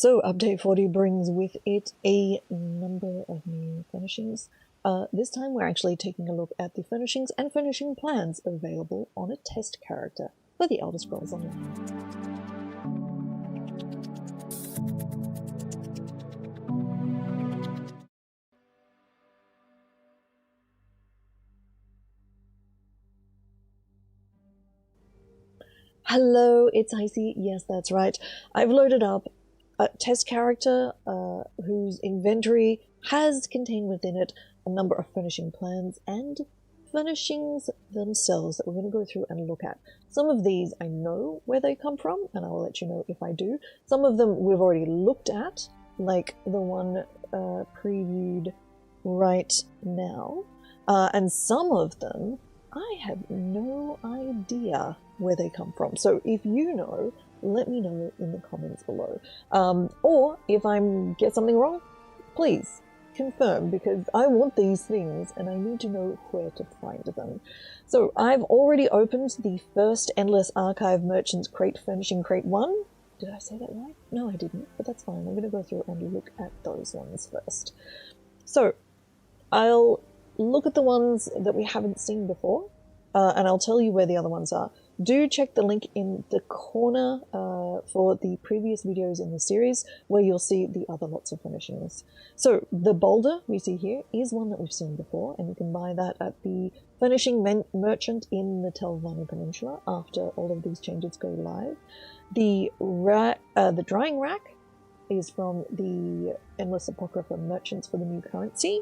So update 40 brings with it a number of new furnishings. This time we're actually taking a look at the furnishings and furnishing plans available on a test character for the Elder Scrolls Online. Hello, it's Icy. Yes, that's right. I've loaded up a test character whose inventory has contained within it a number of furnishing plans and furnishings themselves that we're going to go through and look at. Some of these I know where they come from, and I'll let you know if I do. Some of them we've already looked at, like the one previewed right now, and some of them I have no idea where they come from. So if you know, let me know in the comments below. Or if I get something wrong, please confirm, because I want these things and I need to know where to find them. So I've already opened the first Endless Archive Merchants Crate Furnishing Crate 1. Did I say that right? No, I didn't, but that's fine. I'm going to go through and look at those ones first. So I'll look at the ones that we haven't seen before, and I'll tell you where the other ones are. Do check the link in the corner for the previous videos in the series, where you'll see the other lots of furnishings. So the boulder we see here is one that we've seen before, and you can buy that at the Furnishing Merchant in the Telvanni Peninsula after all of these changes go live. The drying rack is from the Endless Apocrypha Merchants for the new currency.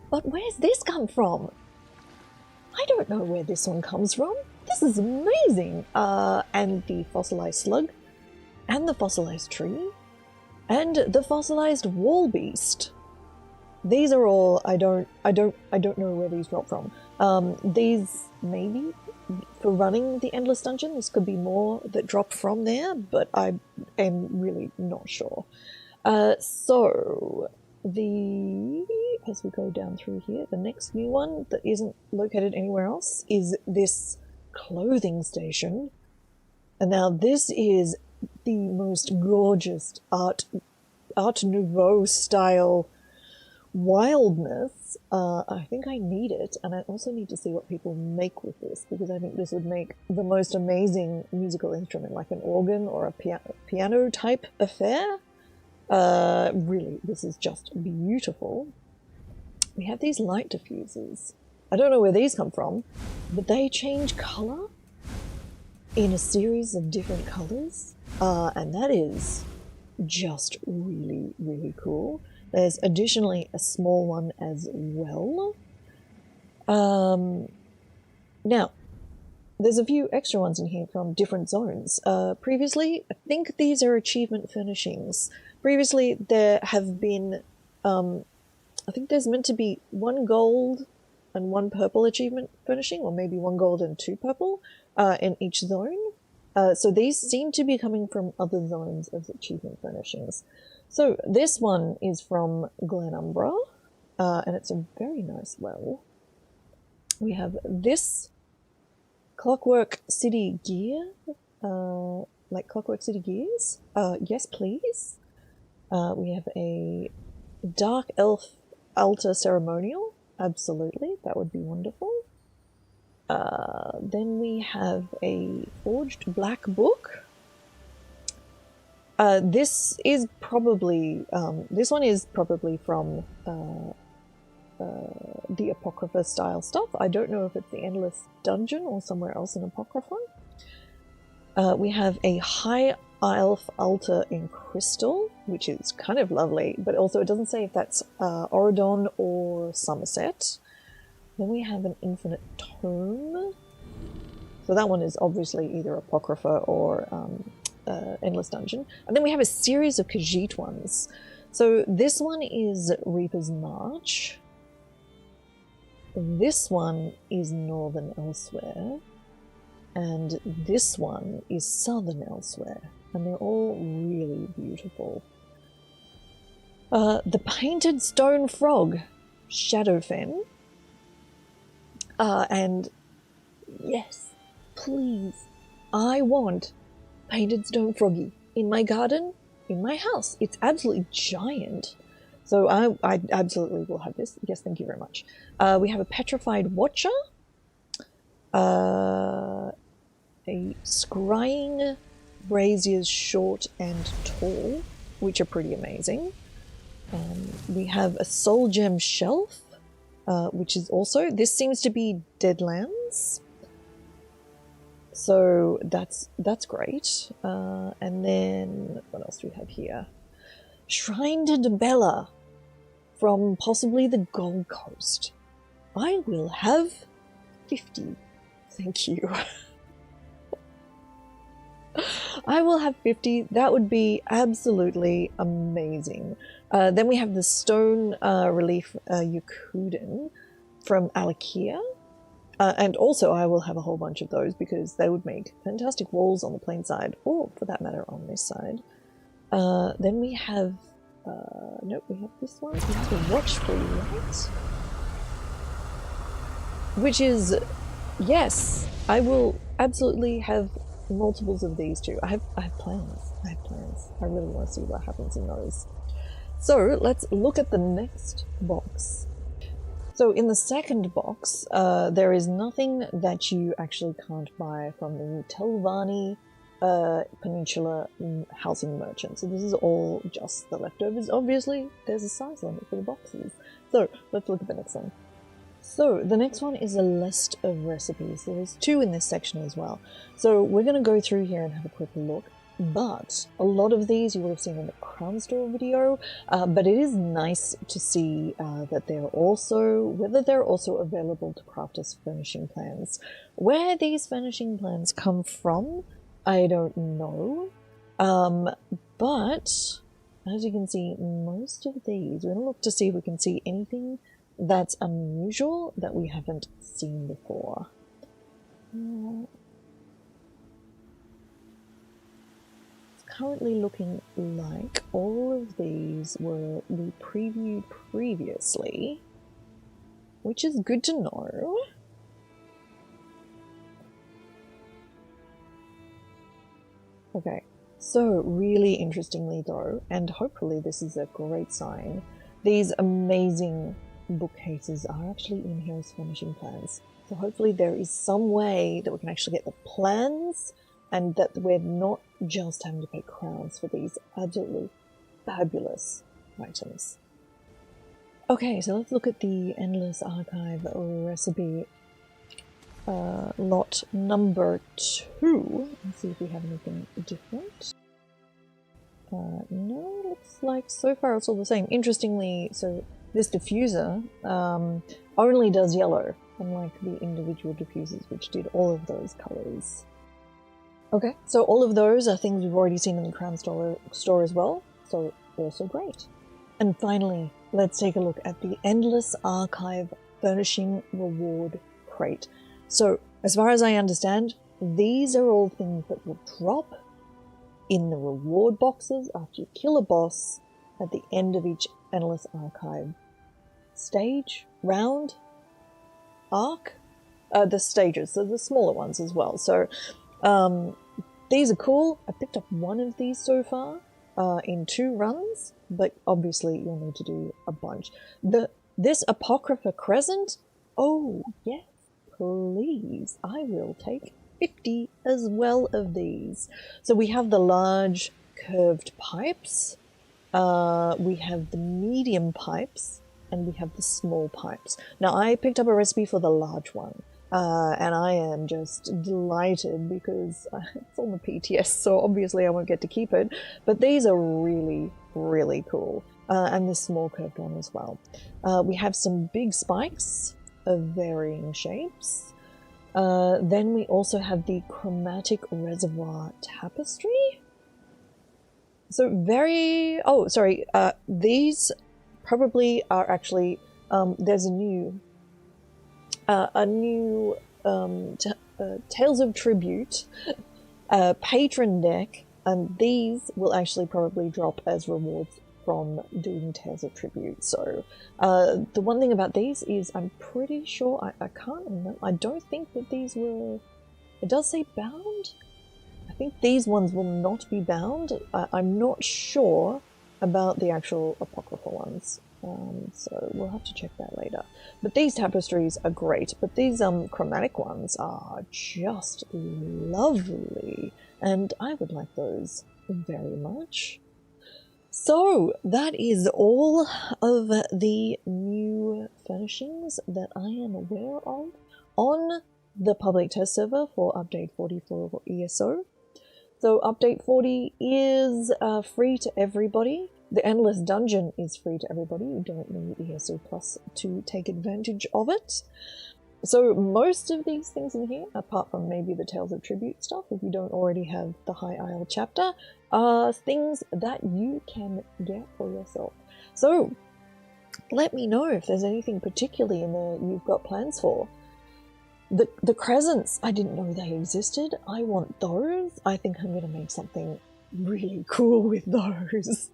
But where's this come from? I don't know where this one comes from. This is amazing! And the fossilized slug, and the fossilized tree, and the fossilized wall beast. These are all I don't know where these drop from. These maybe for running the Endless Dungeon. This could be more that drop from there, but I am really not sure. So as we go down through here, the next new one that isn't located anywhere else is this clothing station. And now this is the most gorgeous Art Nouveau style wildness. I think I need it, and I also need to see what people make with this, because I think this would make the most amazing musical instrument, like an organ or a piano type affair. Really, this is just beautiful. We have these light diffusers. I don't know where these come from, but they change color in a series of different colors, and that is just really, really cool. There's additionally a small one as well. Now, there's a few extra ones in here from different zones. Previously, I think these are achievement furnishings. Previously, there have been, I think there's meant to be 1 gold and 1 purple achievement furnishing, or maybe 1 gold and 2 purple in each zone. So these seem to be coming from other zones of achievement furnishings. So this one is from Glenumbra, and it's a very nice well. We have this Clockwork City gear, like Clockwork City gears. Yes, please. We have a Dark Elf Altar Ceremonial. Absolutely, that would be wonderful. Then we have a Forged Black Book. This is probably, this one is probably from the Apocrypha style stuff. I don't know if it's the Endless Dungeon or somewhere else in Apocrypha. We have a High Elf Altar in Crystal, which is kind of lovely, but also it doesn't say if that's Oridon or Somerset. Then we have an Infinite Tome. So that one is obviously either Apocrypha or Endless Dungeon. And then we have a series of Khajiit ones. So this one is Reaper's March. This one is Northern Elsewhere. And this one is Southern Elsewhere. And they're all really beautiful. The Painted Stone Frog, Shadowfen. And yes, please, I want Painted Stone Froggy in my garden in my house. It's absolutely giant. So I absolutely will have this. Yes, thank you very much. We have a petrified watcher, a scrying braziers short and tall, which are pretty amazing. We have a soul gem shelf, which is also, this seems to be Deadlands. So that's great. And then what else do we have here? Shrine to Bella from possibly the Gold Coast. I will have 50. Thank you. I will have 50. That would be absolutely amazing. Then we have the stone relief Yakuden from Alakia. And also I will have a whole bunch of those because they would make fantastic walls on the plain side, or for that matter on this side. Then we have, nope, we have this one. We have the Watchful Light. Which is, yes, I will absolutely have multiples of these too. I have plans. I have plans. I really want to see what happens in those. So let's look at the next box. So in the second box, there is nothing that you actually can't buy from the Telvanni Peninsula housing merchant. So this is all just the leftovers. Obviously, there's a size limit for the boxes. So let's look at the next one. So the next one is a list of recipes. There's 2 in this section as well. So we're going to go through here and have a quick look. But a lot of these you would have seen in the Crown Store video, but it is nice to see that they're also, whether they're also available to craft as furnishing plans. Where these furnishing plans come from, I don't know. But as you can see, most of these, we're going to look to see if we can see anything that's unusual that we haven't seen before. Currently looking like all of these were previewed previously, which is good to know. Okay, so really interestingly though, and hopefully this is a great sign, these amazing bookcases are actually in here as furnishing plans. So hopefully there is some way that we can actually get the plans and that we're not just having to pay crowns for these absolutely fabulous items. Okay, so let's look at the Endless Archive recipe lot number 2. Let's see if we have anything different. No, looks like so far it's all the same. Interestingly, so this diffuser only does yellow, unlike the individual diffusers which did all of those colours. Okay, so all of those are things we've already seen in the Crown store as well, so also great. And finally, let's take a look at the Endless Archive Furnishing Reward Crate. So, as far as I understand, these are all things that will drop in the reward boxes after you kill a boss at the end of each Endless Archive stage, round, arc, the stages, so the smaller ones as well. So, these are cool. I picked up one of these so far in 2 runs, but obviously you'll need to do a bunch. This Apocrypha Crescent, oh yes, please, I will take 50 as well of these. So we have the large curved pipes, we have the medium pipes, and we have the small pipes. Now I picked up a recipe for the large one. And I am just delighted because it's on the PTS, so obviously I won't get to keep it. But these are really, really cool. And the small curved one as well. We have some big spikes of varying shapes. Then we also have the Chromatic Reservoir Tapestry. So these probably are actually, there's a new Tales of Tribute patron deck, and these will actually probably drop as rewards from doing Tales of Tribute. So the one thing about these is I'm pretty sure, I can't remember, I don't think that these were, it does say bound? I think these ones will not be bound. I'm not sure about the actual apocryphal ones. So we'll have to check that later. But these tapestries are great, but these chromatic ones are just lovely, and I would like those very much. So that is all of the new furnishings that I am aware of on the public test server for update 44 for ESO. So update 40 is free to everybody. The Endless Dungeon is free to everybody. You don't need ESO Plus to take advantage of it. So most of these things in here, apart from maybe the Tales of Tribute stuff, if you don't already have the High Isle chapter, are things that you can get for yourself. So let me know if there's anything particularly in there you've got plans for. The crescents, I didn't know they existed. I want those. I think I'm going to make something really cool with those.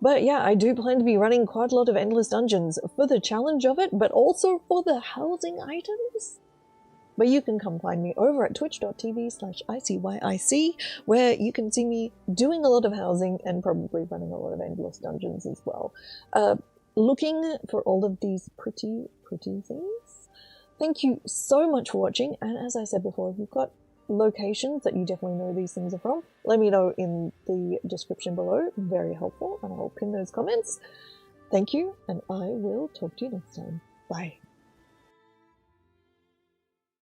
But yeah, I do plan to be running quite a lot of Endless Dungeons for the challenge of it, but also for the housing items. But you can come find me over at twitch.tv/IcyYIC, where you can see me doing a lot of housing and probably running a lot of Endless Dungeons as well. Looking for all of these pretty things. Thank you so much for watching, and as I said before, if you've got locations that you definitely know these things are from, let me know in the description below. Very helpful, and I'll pin those comments. Thank you, and I will talk to you next time. Bye.